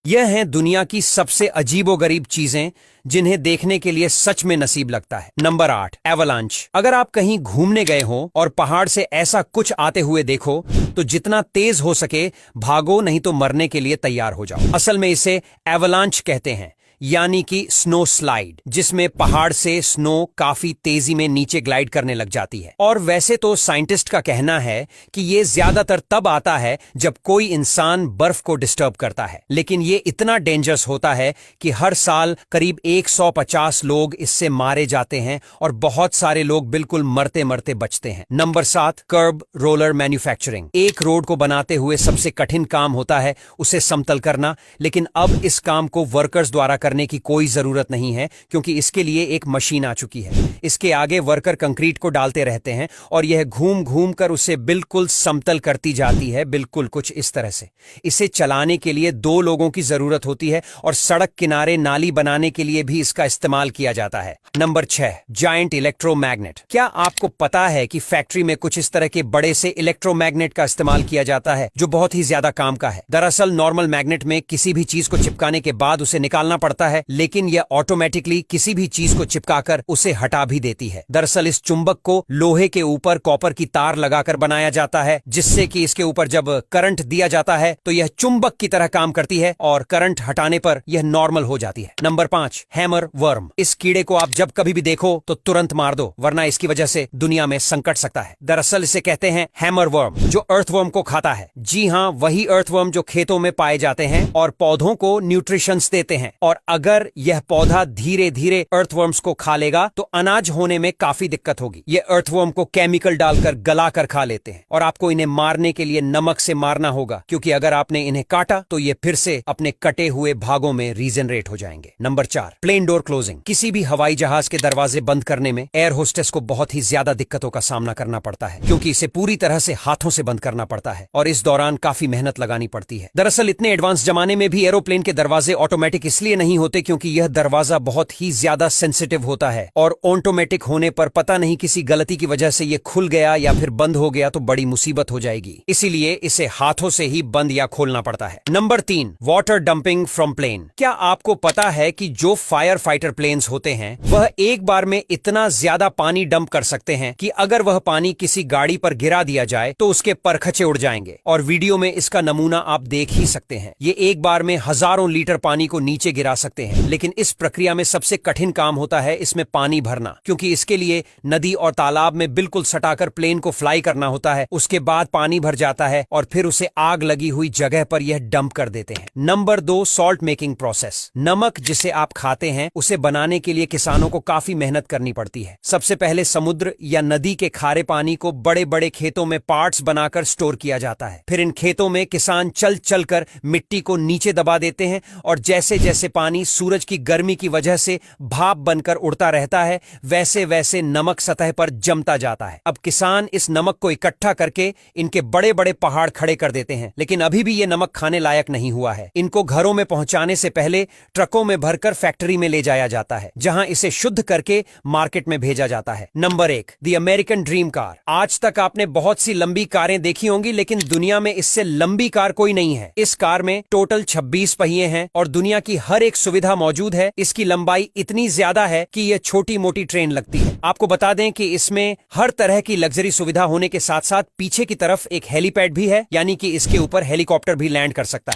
यह हैं दुनिया की सबसे अजीबोगरीब चीजें जिन्हें देखने के लिए सच में नसीब लगता है। Number 8, avalanche. अगर आप कहीं घूमने गए हो और पहाड़ से ऐसा कुछ आते हुए देखो तो जितना तेज हो सके भागो, नहीं तो मरने के लिए तैयार हो जाओ। असल में इसे एवलांच कहते हैं, यानी कि स्नो स्लाइड, जिसमें पहाड़ से स्नो काफी तेजी में नीचे ग्लाइड करने लग जाती है। और वैसे तो साइंटिस्ट का कहना है कि ये ज्यादातर तब आता है जब कोई इंसान बर्फ को डिस्टर्ब करता है, लेकिन ये इतना डेंजरस होता है कि हर साल करीब 150 लोग इससे मारे जाते हैं और बहुत सारे लोग बिल्कुल मरते मरते बचते हैं। Number 7, kerb roller manufacturing. एक रोड को बनाते हुए सबसे कठिन काम होता है उसे समतल करना, लेकिन अब इस काम को वर्कर्स द्वारा करने की कोई जरूरत नहीं है क्योंकि इसके लिए एक मशीन आ चुकी है। इसके आगे वर्कर कंक्रीट को डालते रहते हैं और यह घूम घूम कर उसे बिल्कुल समतल करती जाती है, बिल्कुल कुछ इस तरह से। इसे चलाने के लिए 2 लोगों की जरूरत होती है और सड़क किनारे नाली बनाने के लिए भी इसका इस्तेमाल किया जाता है। Number 6, giant electromagnet. क्या आपको पता है कि फैक्ट्री में कुछ इस तरह के बड़े से इलेक्ट्रोमैग्नेट का इस्तेमाल किया जाता है जो बहुत ही ज्यादा काम का है? दरअसल नॉर्मल मैग्नेट में किसी भी चीज को चिपकाने के बाद उसे निकालना पड़ता है, लेकिन यह ऑटोमेटिकली किसी भी चीज को चिपकाकर उसे हटा भी देती है। दरअसल इस चुंबक को लोहे के ऊपर कॉपर की तार लगाकर बनाया जाता है, जिससे कि इसके ऊपर जब करंट दिया जाता है तो यह चुंबक की तरह काम करती है और करंट हटाने पर यह नॉर्मल हो जाती है। Number 5, hammer worm. इस कीड़े को आप जब कभी भी देखो तो तुरंत मार दो, वरना इसकी वजह से दुनिया में संकट सकता है। दरअसल इसे कहते हैं हैमर वर्म, जो अर्थवर्म को खाता है। जी हाँ, वही अर्थवर्म जो खेतों में पाए जाते हैं और पौधों को न्यूट्रिशंस देते हैं। और अगर यह पौधा धीरे धीरे अर्थवर्म्स को खा लेगा तो अनाज होने में काफी दिक्कत होगी। ये अर्थवर्म को केमिकल डालकर गला कर खा लेते हैं और आपको इन्हें मारने के लिए नमक से मारना होगा, क्योंकि अगर आपने इन्हें काटा तो ये फिर से अपने कटे हुए भागों में रीजनरेट हो जाएंगे। Number 4, plane door closing. किसी भी हवाई जहाज के दरवाजे बंद करने में एयर होस्टेस को बहुत ही ज्यादा दिक्कतों का सामना करना पड़ता है, क्योंकि इसे पूरी तरह से हाथों से बंद करना पड़ता है और इस दौरान काफी मेहनत लगानी पड़ती है। दरअसल इतने एडवांस जमाने में भी एरोप्लेन के दरवाजे ऑटोमेटिक इसलिए नहीं होते क्योंकि यह दरवाजा बहुत ही ज्यादा सेंसिटिव होता है और ऑटोमेटिक होने पर पता नहीं किसी गलती की वजह से यह खुल गया या फिर बंद हो गया तो बड़ी मुसीबत हो जाएगी। इसीलिए इसे हाथों से ही बंद या खोलना पड़ता है। Number 3, water dumping from plane. क्या आपको पता है कि जो फायर फाइटर प्लेन्स होते हैं वह एक बार में इतना ज्यादा पानी डंप कर सकते हैं कि अगर वह पानी किसी गाड़ी पर गिरा दिया जाए तो उसके परखचे उड़ जाएंगे, और वीडियो में इसका नमूना आप देख ही सकते हैं। ये एक बार में हजारों लीटर पानी को नीचे गिरा सकते हैं, लेकिन इस प्रक्रिया में सबसे कठिन काम होता है इसमें पानी भरना, क्योंकि इसके लिए नदी और तालाब में बिल्कुल सटाकर प्लेन को फ्लाई करना होता है। उसके बाद पानी भर जाता है और फिर उसे आग लगी हुई जगह पर यह डंप कर देते हैं। Number 2, salt making process. नमक जिसे आप खाते हैं उसे बनाने के लिए किसानों को काफी मेहनत करनी पड़ती है। सबसे पहले समुद्र या नदी के खारे पानी को बड़े बड़े खेतों में पार्ट्स बनाकर स्टोर किया जाता है। फिर इन खेतों में किसान चल चल कर मिट्टी को नीचे दबा देते हैं और जैसे जैसे पानी सूरज की गर्मी की वजह से भाप बनकर उड़ता रहता है, वैसे वैसे नमक सतह पर जमता जाता है। अब किसान इस नमक को इकट्ठा करके इनके बड़े बड़े पहाड़ खड़े कर देते हैं, लेकिन अभी भी ये नमक खाने लायक नहीं हुआ है। इनको घरों में पहुंचाने से पहले ट्रकों में भरकर फैक्ट्री में ले जाया जाता है, जहां इसे शुद्ध करके मार्केट में भेजा जाता है। Number 1, the American dream car. आज तक आपने बहुत सी लंबी कारें देखी होंगी, लेकिन दुनिया में इससे लंबी कार कोई नहीं है। इस कार में टोटल 26 पहिए हैं और दुनिया की हर एक सुविधा मौजूद है। इसकी लंबाई इतनी ज्यादा है कि यह छोटी मोटी ट्रेन लगती है। आपको बता दें कि इसमें हर तरह की लग्जरी सुविधा होने के साथ साथ पीछे की तरफ एक हेलीपैड भी है, यानी कि इसके ऊपर हेलीकॉप्टर भी लैंड कर सकता है।